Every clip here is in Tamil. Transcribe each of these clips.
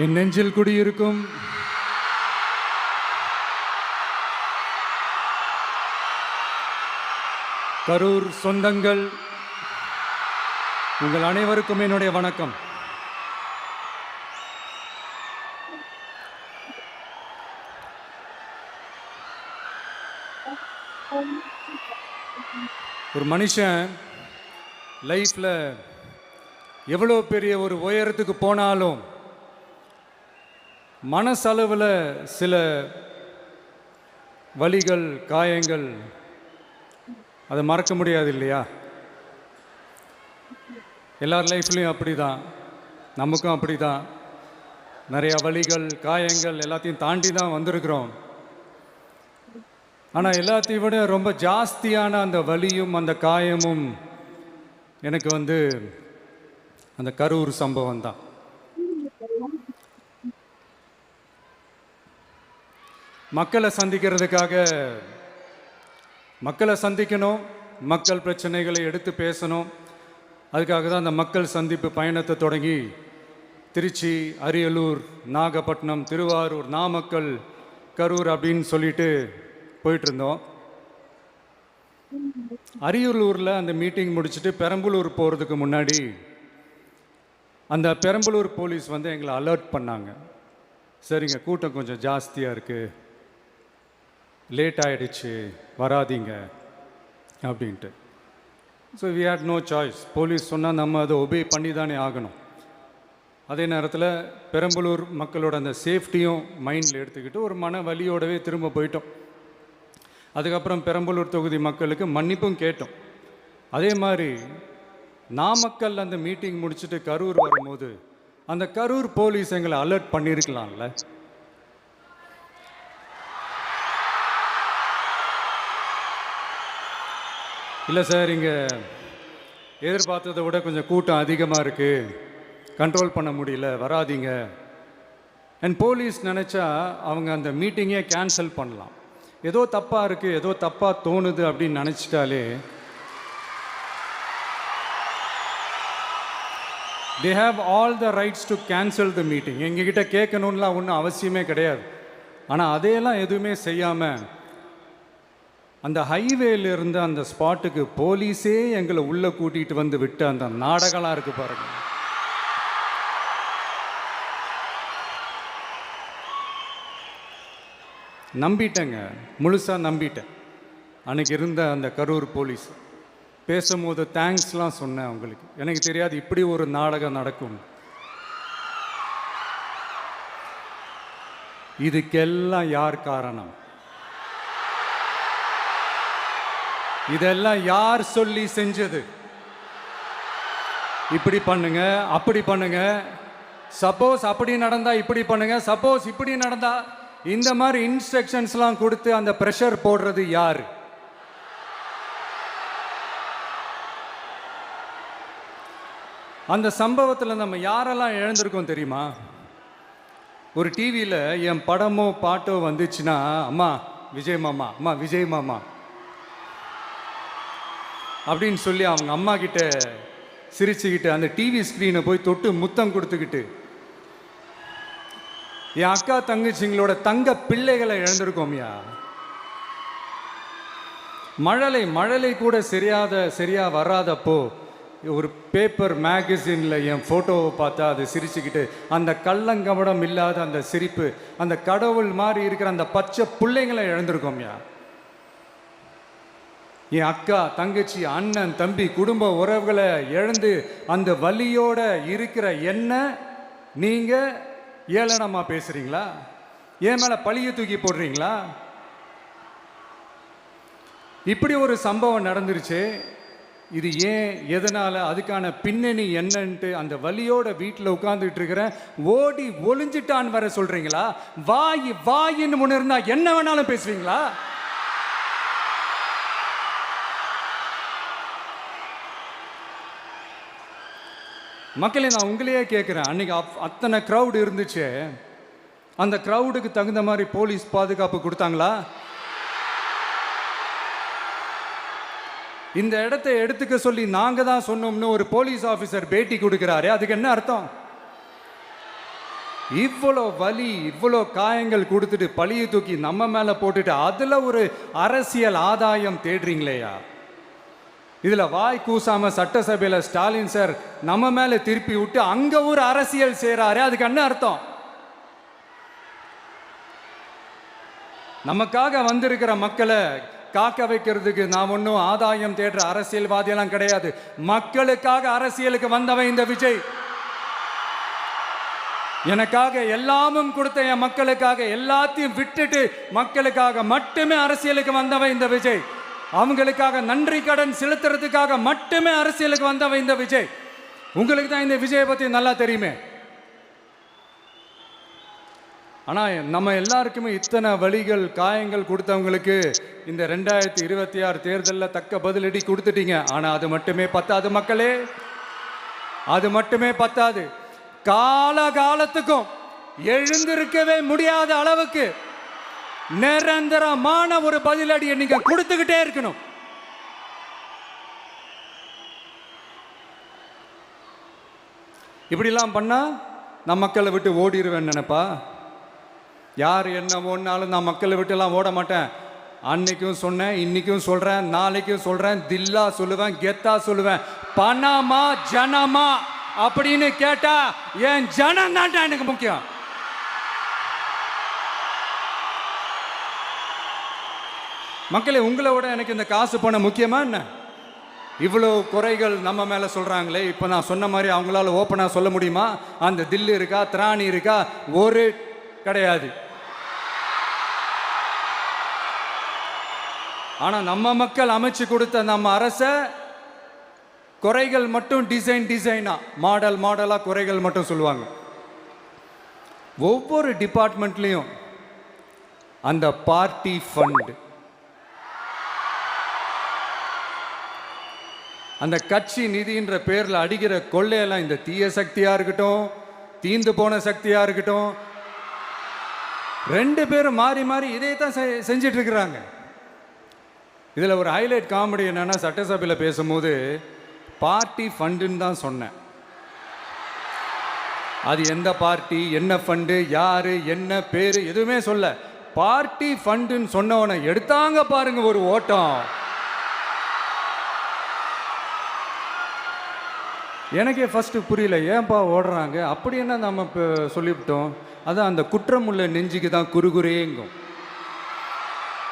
என் நெஞ்சில் குடியிருக்கும் கரூர் சொந்தங்கள், உங்கள் அனைவருக்கும் என்னுடைய வணக்கம். ஒரு மனுஷன் லைஃப்பில் எவ்வளோ பெரிய ஒரு உயரத்துக்கு போனாலும் மனசளவில் சில வலிகள், காயங்கள் அதை மறக்க முடியாது இல்லையா? எல்லார் லைஃப்லையும் அப்படி தான், நமக்கும் அப்படி தான். நிறையா வலிகள், காயங்கள் எல்லாத்தையும் தாண்டி தான் வந்திருக்கிறோம். ஆனால் எல்லாத்தையும் விட ரொம்ப ஜாஸ்தியான அந்த வலியும் அந்த காயமும் எனக்கு அந்த கரூர் சம்பவம் தான். மக்களை சந்திக்கணும், மக்கள் பிரச்சனைகளை எடுத்து பேசணும். அதுக்காக தான் அந்த மக்கள் சந்திப்பு பயணத்தை தொடங்கி திருச்சி, அரியலூர், நாகப்பட்டினம், திருவாரூர், நாமக்கல், கரூர் அப்படின்னு சொல்லிட்டு போயிட்டுருந்தோம். அரியலூரில் அந்த மீட்டிங் முடிச்சுட்டு பெரம்பலூர் போகிறதுக்கு முன்னாடி அந்த பெரம்பலூர் போலீஸ் எங்களை அலர்ட் பண்ணாங்க. சரிங்க, கூட்டம் கொஞ்சம் ஜாஸ்தியாக இருக்குது, லேட் ஆகிடுச்சு, வராதிங்க அப்படின்ட்டு. So we had no choice. Police சொன்னால் நம்ம அதை ஒபே பண்ணி தானே ஆகணும். அதே நேரத்தில் பெரம்பலூர் மக்களோட அந்த சேஃப்டியும் மைண்டில் எடுத்துக்கிட்டு ஒரு மன வலியோடவே திரும்ப போயிட்டோம். அதுக்கப்புறம் பெரம்பலூர் தொகுதி மக்களுக்கு மன்னிப்பும் கேட்டோம். அதே மாதிரி நாமக்கல் அந்த மீட்டிங் முடிச்சுட்டு கரூர் வரும்போது அந்த கரூர் போலீஸ் எங்களை அலர்ட் பண்ணியிருக்கலாம்ல. இல்லை சார், இங்கே எதிர்பார்த்ததை விட கொஞ்சம் கூட்டம் அதிகமாக இருக்குது, கண்ட்ரோல் பண்ண முடியல, வராதிங்க. அண்ட் போலீஸ் நினச்சா அவங்க அந்த மீட்டிங்கே கேன்சல் பண்ணலாம். ஏதோ தப்பாக இருக்குது, ஏதோ தப்பாக தோணுது அப்படின்னு நினச்சிட்டாலே they have all the rights to cancel the meeting. எங்ககிட்ட கேட்கணும்லாம் ஒன்றும் அவசியமே கிடையாது. ஆனால் அதையெல்லாம் எதுவுமே செய்யாமல் அந்த ஹைவேல இருந்து அந்த ஸ்பாட்டுக்கு போலீஸே எங்களை உள்ளே கூட்டிகிட்டு வந்து விட்டு அந்த நாடகம்லாம் இருக்குது பாருங்க. நம்பிட்டேங்க, முழுசாக நம்பிட்டேன். அன்னைக்கு இருந்த அந்த கரூர் போலீஸ் பேசும்போது தேங்க்ஸ்லாம் சொன்னேன் அவங்களுக்கு. எனக்கு தெரியாது இப்படி ஒரு நாடகம் நடக்கும். இதுக்கெல்லாம் யார் காரணம்? இதெல்லாம் யார் சொல்லி செஞ்சது? இப்படி பண்ணுங்க, அப்படி பண்ணுங்க, சப்போஸ் அப்படி நடந்தா இப்படி பண்ணுங்க, சப்போஸ் இப்படி நடந்தா இந்த மாதிரி இன்ஸ்ட்ரக்ஷன்ஸ்லாம் கொடுத்து அந்த ப்ரெஷர் போடுறது யார்? அந்த சம்பவத்தில் நம்ம யாரெல்லாம் இழந்திருக்கோம் தெரியுமா? ஒரு டிவியில் என் படமோ பாட்டோ வந்துச்சுன்னா, அம்மா விஜய் மாமா, அம்மா விஜய் மாமா அப்படின்னு சொல்லி அவங்க அம்மா கிட்ட சிரிச்சுக்கிட்டு அந்த டிவி ஸ்க்ரீனை போய் தொட்டு முத்தம் கொடுத்துக்கிட்டு என் அக்கா தங்கச்சிங்களோட தங்க பிள்ளைகளை இழந்திருக்கோம்யா. மழலை கூட சரியா வராதப்போ ஒரு பேப்பர் மேகசினில் என் ஃபோட்டோவை பார்த்தா அதை சிரிச்சுக்கிட்டு அந்த கள்ளங்கபடம் இல்லாத அந்த சிரிப்பு, அந்த கடவுள் மாதிரி இருக்கிற அந்த பச்சை பிள்ளைங்களை இழந்திருக்கோம்யா. என் அக்கா, தங்கச்சி, அண்ணன், தம்பி, குடும்ப உறவுகளை இழந்து அந்த வலியோட இருக்கிற என்ன நீங்கள் ஏளனமாக பேசுகிறீங்களா? என் மேலே பழியை தூக்கி போடுறீங்களா? இப்படி ஒரு சம்பவம் நடந்துருச்சு. இது ஏன், எதனால், அதுக்கான பின்னணி என்னன்ட்டு அந்த வலியோட வீட்டில் உட்கார்ந்துட்டு இருக்கிற ஓடி ஒளிஞ்சிட்டான்னு வர சொல்கிறீங்களா? வாயின்னு முன்ன இருந்தால் என்ன வேணாலும் பேசுவீங்களா? மக்களே, நான் உங்களையே கேட்குறேன், அன்றைக்கி அத்தனை க்ரௌடு இருந்துச்சு, அந்த க்ரௌடுக்கு தகுந்த மாதிரி போலீஸ் பாதுகாப்பு கொடுத்தாங்களா? இந்த இடத்தை எடுத்துக்க சொல்லி நாங்கள் தான் சொன்னோம்னு ஒரு போலீஸ் ஆஃபீஸர் பேட்டி கொடுக்குறாரு. அதுக்கு என்ன அர்த்தம்? இவ்வளோ வலி, இவ்வளோ காயங்கள் கொடுத்துட்டு பழியை தூக்கி நம்ம மேலே போட்டுட்டு அதில் ஒரு அரசியல் ஆதாயம் தேடுறீங்களேயா? இதில் வாய் கூசாமல் சட்டசபையில் ஸ்டாலின் சார் நம்ம மேலே திருப்பி விட்டு அங்கே ஒரு அரசியல் செய்கிறாரு. அதுக்கு என்ன அர்த்தம்? நமக்காக வந்திருக்கிற மக்களை காக்க வைக்கிறதுக்கு நான் ஒன்றும் ஆதாயம் தேடுற அரசியல்வாதியெல்லாம் கிடையாது. மக்களுக்காக அரசியலுக்கு வந்தவன் இந்த விஜய். எனக்காக எல்லாமும் கொடுத்த என் மக்களுக்காக எல்லாத்தையும் விட்டுட்டு மக்களுக்காக மட்டுமே அரசியலுக்கு வந்தவன் இந்த விஜய். அவங்களுக்காக நன்றி கடன் செலுத்துறதுக்காக மட்டுமே அரசியலுக்கு வந்தவன் இந்த விஜய். உங்களுக்கு தான் இந்த விஜயை பற்றி நல்லா தெரியுமே. ஆனால் நம்ம எல்லாருக்குமே இத்தனை வலிகள் காயங்கள் கொடுத்தவங்களுக்கு இந்த 2026 தேர்தலில் தக்க பதிலடி கொடுத்துட்டீங்க. ஆனால் அது மட்டுமே பத்தாது மக்களே, அது மட்டுமே பத்தாது. காலகாலத்துக்கும் எழுந்திருக்கவே முடியாத அளவுக்கு நிரந்தரமான ஒரு பதிலடியை நீங்க கொடுத்துக்கிட்டே இருக்கணும். இப்படிலாம் பண்ணா நான் மக்களை விட்டு ஓடிடுவேன் நினைப்பா? யார் என்ன ஓடினாலும் நான் மக்களை விட்டு எல்லாம் ஓட மாட்டேன். அன்னைக்கும் சொன்னேன், இன்னைக்கும் சொல்றேன், நாளைக்கும் சொல்றேன், தில்லா சொல்லுவேன், கெத்தா சொல்லுவேன். பணமா ஜனமா அப்படின்னு கேட்டா என் ஜனம் தான்டா எனக்கு முக்கியம். மக்களே, உங்களை விட எனக்கு இந்த காசு பணம் முக்கியமா என்ன? இவ்வளோ குறைகள் நம்ம மேலே சொல்கிறாங்களே, இப்போ நான் சொன்ன மாதிரி அவங்களால ஓப்பனாக சொல்ல முடியுமா? அந்த தில்லு இருக்கா, திராணி இருக்கா? ஒரு கிடையாது. ஆனால் நம்ம மக்கள் அமைச்சு கொடுத்த நம்ம அரசை குறைகள் மட்டும் டிசைனா மாடலாக குறைகள் மட்டும் சொல்லுவாங்க. ஒவ்வொரு டிபார்ட்மெண்ட்லேயும் அந்த பார்ட்டி ஃபண்ட், அந்த கட்சி நிதின்ற பேரில் அடிக்கிற கொள்ளையெல்லாம் இந்த தீய சக்தியாக இருக்கட்டும், தீந்து போன சக்தியாக இருக்கட்டும், ரெண்டு பேரும் மாறி மாறி இதே தான் செஞ்சிட்டு இருக்கிறாங்க. இதில் ஒரு ஹைலைட் காமெடி என்னன்னா, சட்டசபையில் பேசும்போது பார்ட்டி ஃபண்டுன்னு தான் சொன்னேன். அது எந்த பார்ட்டி, என்ன ஃபண்டு, யாரு, என்ன பேர் எதுவுமே சொல்ல. பார்ட்டி ஃபண்டுன்னு சொன்னவனை எடுத்தாங்க பாருங்க ஒரு ஓட்டம். எனக்கே ஃபஸ்ட்டு புரியல, ஏன்பா ஓடுறாங்க? அப்படி என்ன நம்ம இப்போ சொல்லிவிட்டோம்? அதான் அந்த குற்றம் உள்ள நெஞ்சுக்கு தான் குறுகுறேங்கும்.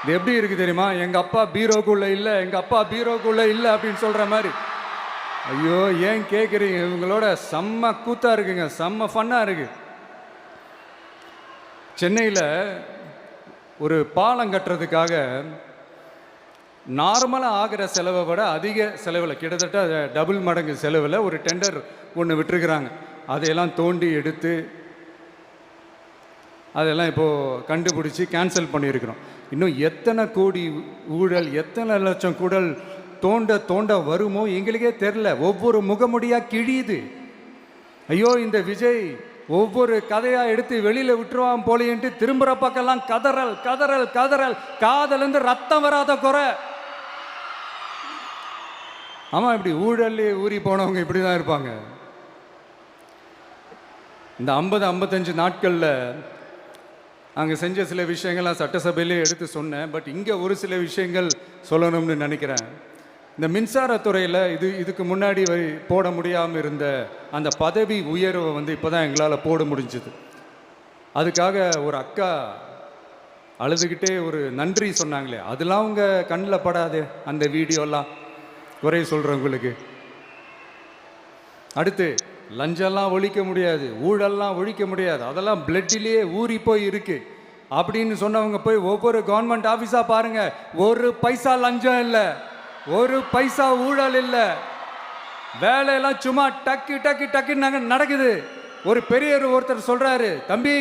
இது எப்படி இருக்குது தெரியுமா? எங்கள் அப்பா பீரோக்குள்ளே இல்லை, எங்கள் அப்பா பீரோக்குள்ளே இல்லை அப்படின்னு சொல்கிற மாதிரி. ஐயோ, ஏன் கேட்குறீங்க? இவங்களோட செம்ம கூத்தாக இருக்குங்க, செம்ம ஃபன்னாக இருக்குது. சென்னையில் ஒரு பாலம் கட்டுறதுக்காக நார்மலாக ஆகிற செலவை விட அதிக செலவில், கிட்டத்தட்ட டபுள் மடங்கு செலவில் ஒரு டெண்டர் ஒன்று விட்டுருக்குறாங்க. அதையெல்லாம் தோண்டி எடுத்து அதெல்லாம் இப்போது கண்டுபிடிச்சி கேன்சல் பண்ணியிருக்கிறோம். இன்னும் எத்தனை கோடி ஊழல், எத்தனை லட்சம் கூடல் தோண்ட வருமோ எங்களுக்கே தெரில. ஒவ்வொரு முகமுடியாக கிழியுது. ஐயோ, இந்த விஜய் ஒவ்வொரு கதையாக எடுத்து வெளியில் விட்டுருவான் போலேன்ட்டு திரும்புகிற பக்கம்லாம் கதறல் கதறல் கதறல். காதலேருந்து ரத்தம் வராத குறை. ஆமாம், இப்படி ஊழல் ஊறி போனவங்க இப்படி தான் இருப்பாங்க. இந்த 50-55 நாட்களில் அங்கே செஞ்ச சில விஷயங்கள்லாம் சட்டசபையிலே எடுத்து சொன்னேன். பட் இங்கே ஒரு சில விஷயங்கள் சொல்லணும்னு நினைக்கிறேன். இந்த மின்சாரத்துறையில் இதுக்கு முன்னாடி போட முடியாமல் இருந்த அந்த பதவி உயர்வை இப்போ தான் எங்களால் போட முடிஞ்சுது. அதுக்காக ஒரு அக்கா அழுதுகிட்டே ஒரு நன்றி சொன்னாங்களே, அதெல்லாம் அவங்க கண்ணில் படாதே அந்த வீடியோலாம், குறை சொல்கிறவங்களுக்கு. அடுத்து லஞ்சம்லாம் ஒழிக்க முடியாது, ஊழல்லாம் ஒழிக்க முடியாது, அதெல்லாம் பிளட்டிலேயே ஊறி போய் இருக்கு அப்படின்னு சொன்னவங்க போய் ஒவ்வொரு கவர்மெண்ட் ஆஃபீஸாக பாருங்க. ஒரு பைசா லஞ்சம் இல்லை, ஒரு பைசா ஊழல் இல்லை. வேலையெல்லாம் சும்மா டக்கு டக்கு டக்குன்னு நடக்குது. ஒரு பெரியவர் ஒருத்தர் சொல்றாரு, தம்பி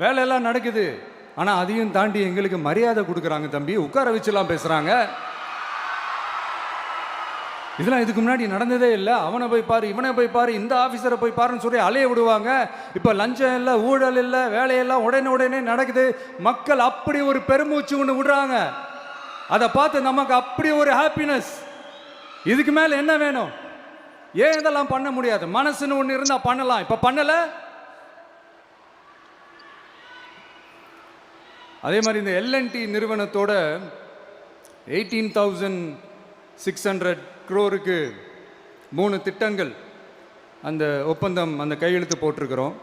வேலையெல்லாம் நடக்குது, ஆனால் அதையும் தாண்டி எங்களுக்கு மரியாதை கொடுக்குறாங்க தம்பி, உட்கார வச்சுலாம் பேசுகிறாங்க. இதெல்லாம் இதுக்கு முன்னாடி நடந்ததே இல்லை. அவனை போய் பாரு, இவனை போய் பாரு, இந்த ஆஃபீஸரை போய் பாருன்னு சொல்லி அலைய விடுவாங்க. இப்போ லஞ்சம் இல்லை, ஊழல் இல்லை, வேலையெல்லாம் உடனே நடக்குது. மக்கள் அப்படி ஒரு பெருமூச்சு ஒன்று விடுறாங்க. அதை பார்த்து நமக்கு அப்படி ஒரு ஹாப்பினஸ். இதுக்கு மேலே என்ன வேணும்? ஏன் இதெல்லாம் பண்ண முடியாது? மனசுன்னு ஒன்று இருந்தால் பண்ணலாம். இப்போ பண்ணலை. அதே மாதிரி இந்த எல்என்டி நிறுவனத்தோட 18,600 crore-க்கு 3 திட்டங்கள் அந்த ஒப்பந்தம் அந்த கையெழுத்து போட்டிருக்கிறோம்.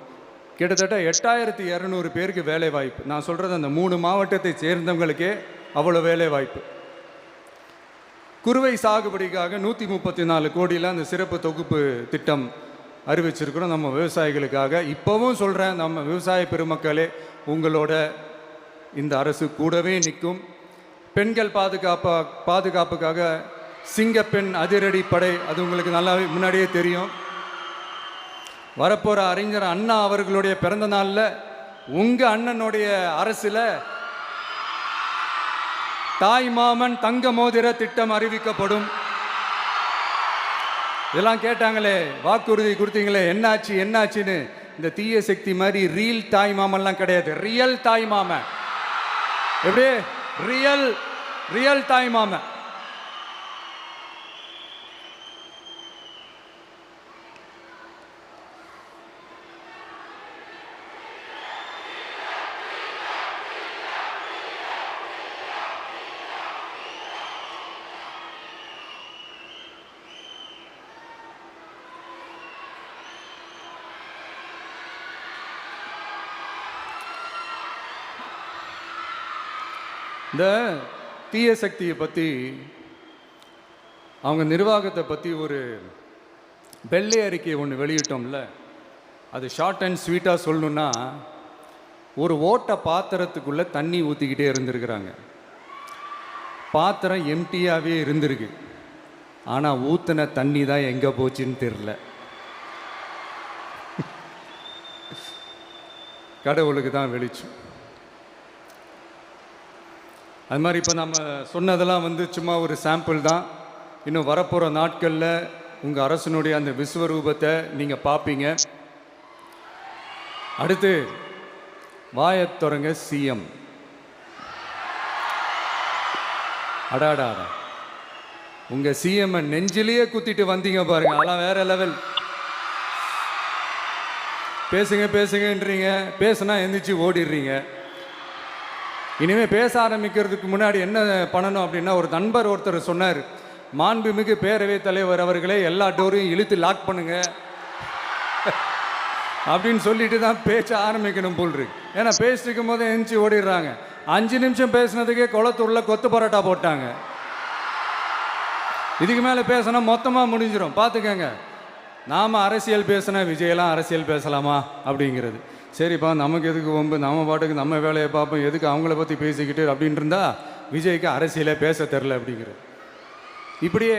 கிட்டத்தட்ட 8,200 பேருக்கு வேலை வாய்ப்பு. நான் சொல்கிறது அந்த 3 மாவட்டத்தை சேர்ந்தவங்களுக்கே அவ்வளோ வேலை வாய்ப்பு. குறுவை சாகுபடிக்காக 134 கோடியில் அந்த சிறப்பு தொகுப்பு திட்டம் அறிவிச்சிருக்கிறோம் நம்ம விவசாயிகளுக்காக. இப்போவும் சொல்கிறேன், நம்ம விவசாய பெருமக்களே, உங்களோட இந்த அரசு கூடவே நிற்கும். பெண்கள் பாதுகாப்புக்காக சிங்கப்பெண் அதிரடி படை, அது உங்களுக்கு நல்லா முன்னாடியே தெரியும். வரப்போகிற அறிஞர் அண்ணா அவர்களுடைய பிறந்த நாளில் உங்கள் அண்ணனுடைய அரசில் தாய் மாமன் தங்க மோதிர திட்டம் அறிவிக்கப்படும். இதெல்லாம் கேட்டாங்களே, வாக்குறுதி கொடுத்தீங்களே, என்னாச்சு என்னாச்சுன்னு. இந்த தீய சக்தி மாதிரி ரீல் தாய் மாமன்லாம் கிடையாது, ரியல் தாய் மாமன். எப்படி ரியல் தாய் மாமன். இந்த தீய சக்தியை பற்றி, அவங்க நிர்வாகத்தை பற்றி ஒரு வெள்ளை அறிக்கை ஒன்று வெளியிட்டோம்ல, அது ஷார்ட் அண்ட் ஸ்வீட்டாக சொல்லணுன்னா, ஒரு ஓட்ட பாத்திரத்துக்குள்ளே தண்ணி ஊற்றிக்கிட்டே இருந்திருக்கிறாங்க. பாத்திரம் எம்டியாகவே இருந்திருக்கு, ஆனால் ஊற்றின தண்ணி தான் எங்கே போச்சுன்னு தெரில. கடவுளுக்கு தான் வெளிச்சம். அது மாதிரி இப்போ நம்ம சொன்னதெல்லாம் சும்மா ஒரு சாம்பிள் தான். இன்னும் வரப்போகிற நாட்களில் உங்கள் அரசனுடைய அந்த விஸ்வரூபத்தை நீங்கள் பார்ப்பீங்க. அடுத்து வாயத்தொடங்க சிஎம். அடாடா, உங்கள் சிஎம்ஐ நெஞ்சிலேயே குத்திட்டு வந்தீங்க பாருங்க, அதெல்லாம் வேற லெவல். பேசுங்கன்றீங்க, பேசுனா எந்திரிச்சு ஓடிடுறீங்க. இனிமேல் பேச ஆரம்பிக்கிறதுக்கு முன்னாடி என்ன பண்ணணும் அப்படின்னா, ஒரு நண்பர் ஒருத்தர் சொன்னார், மாண்புமிகு பேரவைத் தலைவர் அவர்களே, எல்லா டோரையும் இழுத்து லாக் பண்ணுங்க அப்படின்னு சொல்லிட்டு தான் பேச்ச ஆரம்பிக்கணும் போல் இருக்கு. ஏன்னா பேசிட்டு இருக்கும் போதே எந்திரிச்சு ஓடிடுறாங்க. 5 நிமிஷம் பேசினதுக்கே குளத்தூர்ல கொத்து பரோட்டா போட்டாங்க. இதுக்கு மேலே பேசினா மொத்தமாக முடிஞ்சிடும், பார்த்துக்கங்க. நாம் அரசியல் பேசினா விஜயெல்லாம் அரசியல் பேசலாமா அப்படிங்கிறது. சரிப்பா, நமக்கு எதுக்கு வம்பு, நம்ம பாட்டுக்கு நம்ம வேலையை பார்ப்போம், எதுக்கு அவங்கள பற்றி பேசிக்கிட்டு அப்படின்னு இருந்தால் விஜய்க்கு அரசியலே பேச தெரில அப்படிங்கிறது. இப்படியே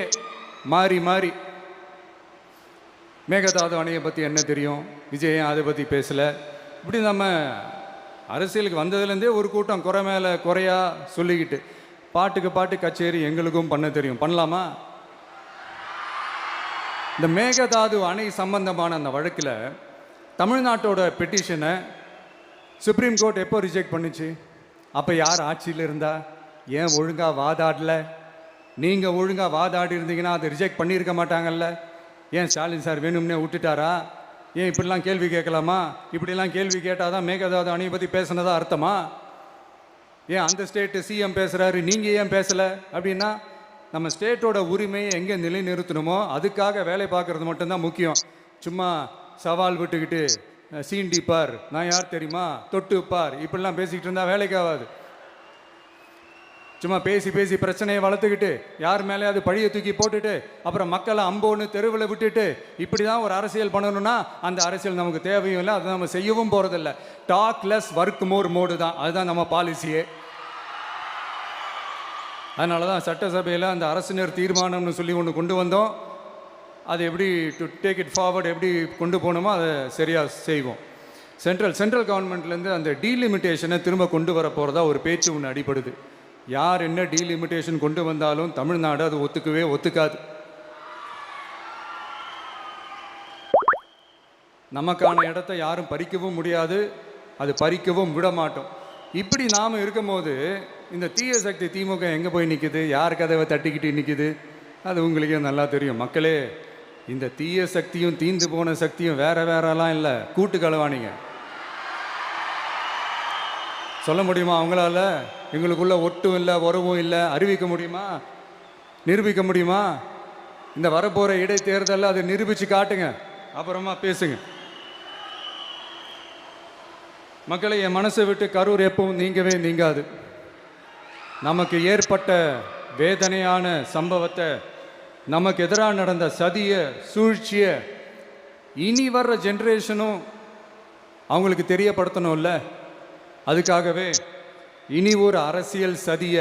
மாறி மாறி மேகதாது அணையை பற்றி என்ன தெரியும், விஜய் அதை பற்றி பேசலை. இப்படி நம்ம அரசியலுக்கு வந்ததுலேருந்தே ஒரு கூட்டம் குறை மேலே குறையா சொல்லிக்கிட்டு, பாட்டுக்கு பாட்டு கச்சேரி எங்களுக்கும் பண்ண தெரியும், பண்ணலாமா? இந்த மேகதாது அணை சம்பந்தமான அந்த வழக்கில் தமிழ்நாட்டோட பெட்டிஷனை சுப்ரீம் கோர்ட் எப்போ ரிஜெக்ட் பண்ணுச்சு? அப்போ யார் ஆட்சியில் இருந்தா? ஏன் ஒழுங்காக வாதாடல? நீங்கள் ஒழுங்காக வாதாடி இருந்தீங்கன்னா அதை ரிஜெக்ட் பண்ணியிருக்க மாட்டாங்கல்ல. ஏன் ஸ்டாலின் சார் வேணும்னே விட்டுட்டாரா? ஏன் இப்படிலாம் கேள்வி கேட்கலாமா? இப்படிலாம் கேள்வி கேட்டால் தான் மேகதாது அணையை பற்றி பேசுனதா அர்த்தமா? ஏன் அந்த ஸ்டேட்டு சிஎம் பேசுகிறாரு, நீங்கள் ஏன் பேசலை அப்படின்னா, நம்ம ஸ்டேட்டோட உரிமையை எங்கே நிலைநிறுத்தணுமோ அதுக்காக வேலை பார்க்குறது மட்டும்தான் முக்கியம். சும்மா சவால் விட்டுக்கிட்டு சீண்டி பார், நான் யார் தெரியுமா, தொட்டு பார், இப்படிலாம் பேசிக்கிட்டு இருந்தால் வேலைக்கு ஆகாது. சும்மா பேசி பேசி பிரச்சனையை வளர்த்துக்கிட்டு யார் மேலேயாவது பழியை தூக்கி போட்டுட்டு அப்புறம் மக்களை அம்போன்னு தெருவில் விட்டுட்டு இப்படி தான் ஒரு அரசியல் பண்ணணும்னா அந்த அரசியல் நமக்கு தேவையும் இல்லை, அதை நம்ம செய்யவும் போகிறதில்ல. Talk less work more mode தான், அதுதான் நம்ம பாலிசியே. அதனால தான் சட்டசபையில் அந்த அரசினர் தீர்மானம்னு சொல்லி ஒன்று கொண்டு வந்தோம். அது எப்படி டு டேக் இட் ஃபார்வர்ட், எப்படி கொண்டு போகணுமோ அதை சரியாக செய்வோம். சென்ட்ரல் கவர்மெண்ட்லேருந்து அந்த டீலிமிட்டேஷனை திரும்ப கொண்டு வர போகிறதா ஒரு பேச்சு ஒன்று அடிபடுது. யார் என்ன டீலிமிட்டேஷன் கொண்டு வந்தாலும் தமிழ்நாடு அது ஒத்துக்காது. நமக்கான இடத்த யாரும் பறிக்கவும் முடியாது, அது பறிக்கவும் விட மாட்டோம். இப்படி நாம் இருக்கும்போது இந்த தீய சக்தி திமுக எங்கே போய் நிற்குது, யார் கதவை தட்டிக்கிட்டு நிற்குது, அது உங்களுக்கே நல்லா தெரியும். மக்களே, இந்த தீய சக்தியும் தீந்து போன சக்தியும் வேறலாம் இல்லை, கூட்டு களவாணிங்க. சொல்ல முடியுமா அவங்களால? எங்களுக்குள்ள ஒட்டும் இல்லை, உறவும் இல்லை, அறிவிக்க முடியுமா? நிரூபிக்க முடியுமா? இந்த வரப்போகிற இடைத்தேர்தலில் அதை நிரூபித்து காட்டுங்க, அப்புறமா பேசுங்க. மக்களை, என் மனசை விட்டு கரூர் எப்பவும் நீங்கவே நீங்காது. நமக்கு ஏற்பட்ட வேதனையான சம்பவத்தை, நமக்கு எதிராக நடந்த சதிய சூழ்ச்சியை இனி வர்ற ஜென்ரேஷனும் அவங்களுக்கு தெரியப்படுத்தணும்ல. அதுக்காகவே இனி ஒரு அரசியல் சதிய,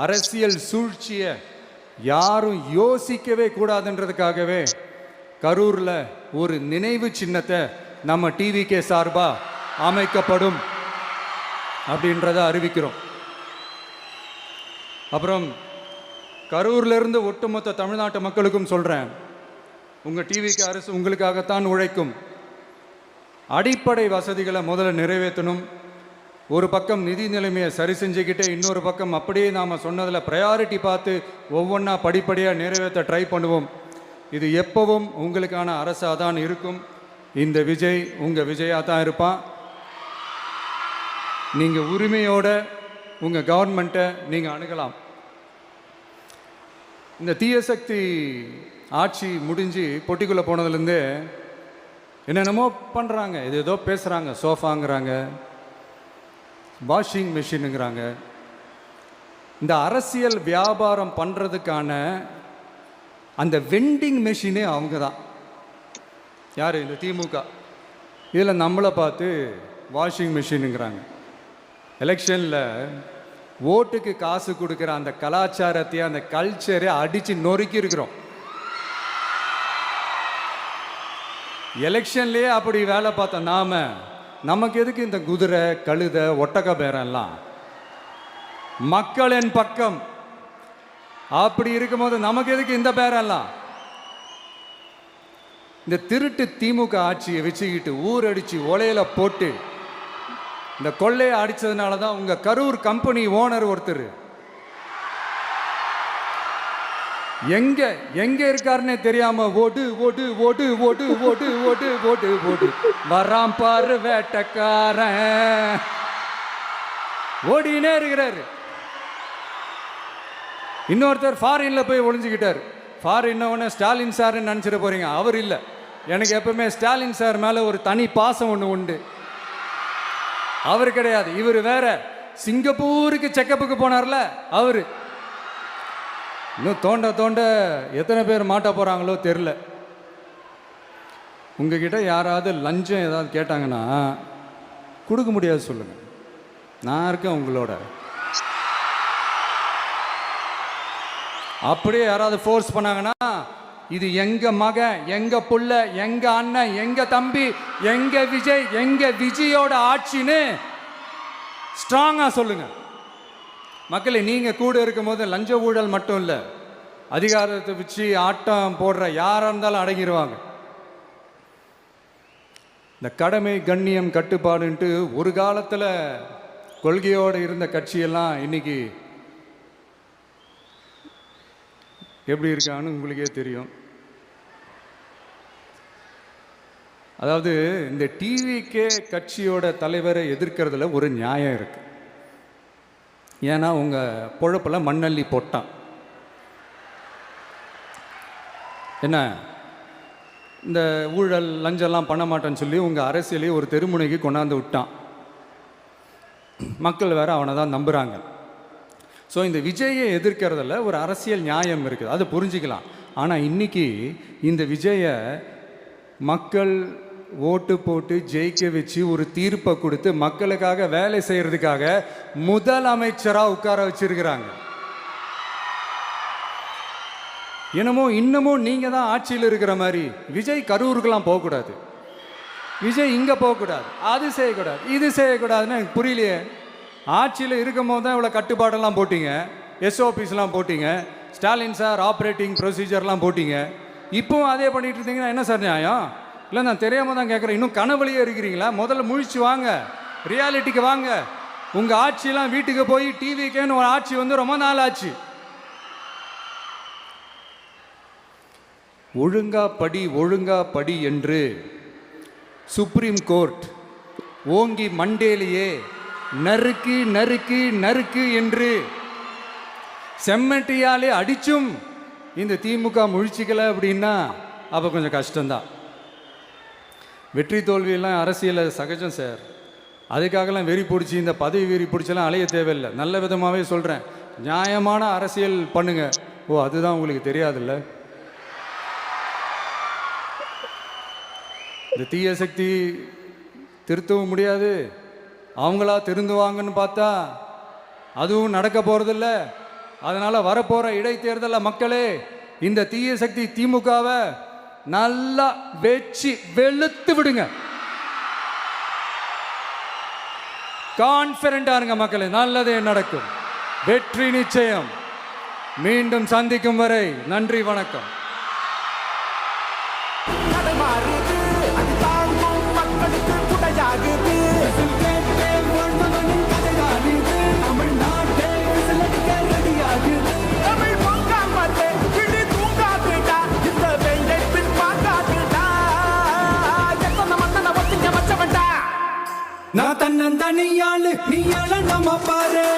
அரசியல் சூழ்ச்சியை யாரும் யோசிக்கவே கூடாதுன்றதுக்காகவே கரூரில் ஒரு நினைவு சின்னத்தை நம்ம டிவிகே சார்பாக அமைக்கப்படும் அப்படின்றத அறிவிக்கிறோம். அப்புறம் கரூர்லேருந்து ஒட்டுமொத்த தமிழ்நாட்டு மக்களுக்கும் சொல்கிறேன், உங்கள் டிவிக்கு அரசு உங்களுக்காகத்தான் உழைக்கும். அடிப்படை வசதிகளை முதல்ல நிறைவேற்றணும். ஒரு பக்கம் நிதி நிலைமையை சரி செஞ்சுக்கிட்டே, இன்னொரு பக்கம் அப்படியே நாம் சொன்னதில் ப்ரையாரிட்டி பார்த்து ஒவ்வொன்றா படிப்படியாக நிறைவேற்ற ட்ரை பண்ணுவோம். இது எப்பவும் உங்களுக்கான அரசாக தான் இருக்கும். இந்த விஜய் உங்கள் விஜயாக தான் இருப்பான். நீங்கள் உரிமையோட உங்கள் கவர்மெண்ட்டை நீங்கள் அணுகலாம். இந்த தீய சக்தி ஆட்சி முடிஞ்சு பொட்டிக்குள்ளே போனதுலேருந்து என்னென்னமோ பண்ணுறாங்க, இது ஏதோ பேசுகிறாங்க, சோஃபாங்கிறாங்க, வாஷிங் மிஷினுங்கிறாங்க. இந்த அரசியல் வியாபாரம் பண்ணுறதுக்கான அந்த வெண்டிங் மெஷினே அவங்க தான். யார்? இந்த திமுக. இதில் நம்மளை பார்த்து வாஷிங் மிஷினுங்கிறாங்க. எலெக்ஷனில் ஓட்டுக்கு காசு கொடுக்குற அந்த கலாச்சாரத்தையே, அந்த கல்ச்சரை அடித்து நொறுக்கி இருக்கிறோம். எலெக்ஷன்லேயே அப்படி வேலை பார்த்தோம் நமக்கு எதுக்கு இந்த குதிரை, கழுதை, ஒட்டக பேரெல்லாம்? மக்களின் பக்கம் அப்படி இருக்கும்போது நமக்கு எதுக்கு இந்த பேரெல்லாம்? இந்த திருட்டு திமுக ஆட்சியை வச்சுக்கிட்டு ஊரடிச்சு ஒலையில போட்டு இந்த கொள்ளையை அடிச்சதுனால தான் உங்க கரூர் கம்பெனி ஓனர் ஒருத்தர் எங்க எங்க இருக்காருன்னே தெரியாம ஓடு ஓடு ஓடு ஓடு ஓடு ஓடு ஓடு ஓடு வராம் பாரு வேட்டக்காரன் ஓடினே இருக்கிறாரு. இன்னொருத்தர் ஃபாரின்ல போய் ஒளிஞ்சுக்கிட்டார். ஃபாரின் ஸ்டாலின் சார்ன்னு நினச்சிட போறீங்க. அவர் இல்லை. எனக்கு எப்பவுமே ஸ்டாலின் சார் மேலே ஒரு தனி பாசம் ஒன்று உண்டு. அவர் கிடையாது, இவர் வேற. சிங்கப்பூருக்கு செக்கப்புக்கு போனார்ல அவரு. இன்னும் தோண்ட தோண்ட எத்தனை பேர் மாட்ட போகிறாங்களோ தெரில. உங்ககிட்ட யாராவது லஞ்சம் ஏதாவது கேட்டாங்கன்னா கொடுக்க முடியாது சொல்லுங்கள், நான் இருக்கேன் உங்களோட. அப்படியே யாராவது ஃபோர்ஸ் பண்ணாங்கன்னா இது எங்க மகன், எங்க புள்ள, எங்க அண்ணன், எங்க தம்பி, எங்க விஜய், எங்க விஜயோட ஆட்சின்னு ஸ்ட்ராங்கா சொல்லுங்க. மக்களை, நீங்க கூட இருக்கும் போது லஞ்ச ஊழல் மட்டும் இல்லை, அதிகாரத்தை வச்சு ஆட்டம் போடுற யாரா இருந்தாலும் அடங்கிடுவாங்க. இந்த கடமை, கண்ணியம், கட்டுப்பாடுன்ட்டு ஒரு காலத்தில் கொள்கையோடு இருந்த கட்சியெல்லாம் இன்னைக்கு எப்படி இருக்கான்னு உங்களுக்கே தெரியும். அதாவது இந்த டிவிகே கட்சியோட தலைவரை எதிர்க்கிறதுல ஒரு நியாயம் இருக்கு. ஏன்னா உங்க பொழப்புல மண்ணள்ளி போட்டான். என்ன இந்த ஊழல் லஞ்சம்லாம் பண்ண மாட்டேன்னு சொல்லி உங்க அரசியலையே ஒரு தெருமுனைக்கு கொண்டாந்து விட்டான். மக்கள் வேற அவனை தான் நம்புறாங்க. ஸோ இந்த விஜயை எதிர்க்கிறதுல ஒரு அரசியல் நியாயம் இருக்குது, அது புரிஞ்சிக்கலாம். ஆனால் இன்னைக்கு இந்த விஜயை மக்கள் ஓட்டு போட்டு ஜெயிக்க வச்சு ஒரு தீர்ப்பை கொடுத்து மக்களுக்காக வேலை செய்யறதுக்காக முதலமைச்சராக உட்கார வச்சிருக்கிறாங்க. என்னமோ இன்னமும் நீங்க தான் ஆட்சியில் இருக்கிற மாதிரி விஜய் கரூருக்கெல்லாம் போகக்கூடாது, விஜய் இங்கே போகக்கூடாது, அது செய்யக்கூடாது, இது செய்யக்கூடாதுன்னு எனக்கு புரியலையே. ஆட்சியில் இருக்கும் போது தான் இவ்வளோ கட்டுப்பாடெல்லாம் போட்டிங்க, எஸ்ஓபிஸ்லாம் போட்டிங்க, ஸ்டாலின் சார் ஆப்ரேட்டிங் ப்ரொசீஜர்லாம் போட்டிங்க. இப்போவும் அதே பண்ணிட்டு இருந்தீங்கன்னா என்ன சார் நியாயம்? இல்லை, நான் தெரியாமல் தான் கேட்குறேன். இன்னும் கனவுலையே இருக்கிறீங்களா? முதல்ல முழிச்சு வாங்க, ரியாலிட்டிக்கு வாங்க. உங்கள் ஆட்சியெல்லாம் வீட்டுக்கு போய் டிவிக்கேன்னு ஒரு ஆட்சி வந்து ரொம்ப நாள் ஆச்சு. ஒழுங்கா படி என்று சுப்ரீம் கோர்ட் ஓங்கி மண்டேலியே நறுக்கு நறுக்கு நறுக்கு என்று செம்மட்டியாலே அடிச்சும் இந்த திமுக முழிச்சிக்கல அப்படின்னா அப்போ கொஞ்சம் கஷ்டம்தான். வெற்றி தோல்வியெல்லாம் அரசியலில் சகஜம் சார். அதுக்காகலாம் வெறி பிடிச்சி இந்த பதவி வெறி பிடிச்செல்லாம் அலைய தேவையில்லை. நல்ல விதமாகவே சொல்கிறேன், நியாயமான அரசியல் பண்ணுங்க. ஓ, அதுதான் உங்களுக்கு தெரியாதுல்ல. இந்த தீய சக்தி திருத்தவும் முடியாது, அவங்களா திருந்துவாங்கன்னு பார்த்தா அதுவும் நடக்க போகிறதில்ல. அதனால் வரப்போகிற இடைத்தேர்தலில் மக்களே இந்த தீய சக்தி திமுகவை நல்லா வெச்சு வெளுத்து விடுங்க. கான்ஃபிடண்டா இருங்க மக்களே, நல்லதே நடக்கும், வெற்றி நிச்சயம். மீண்டும் சந்திக்கும் வரை நன்றி, வணக்கம். நான் தன்னந்தனியாளு, நீ நம்ம பாரு.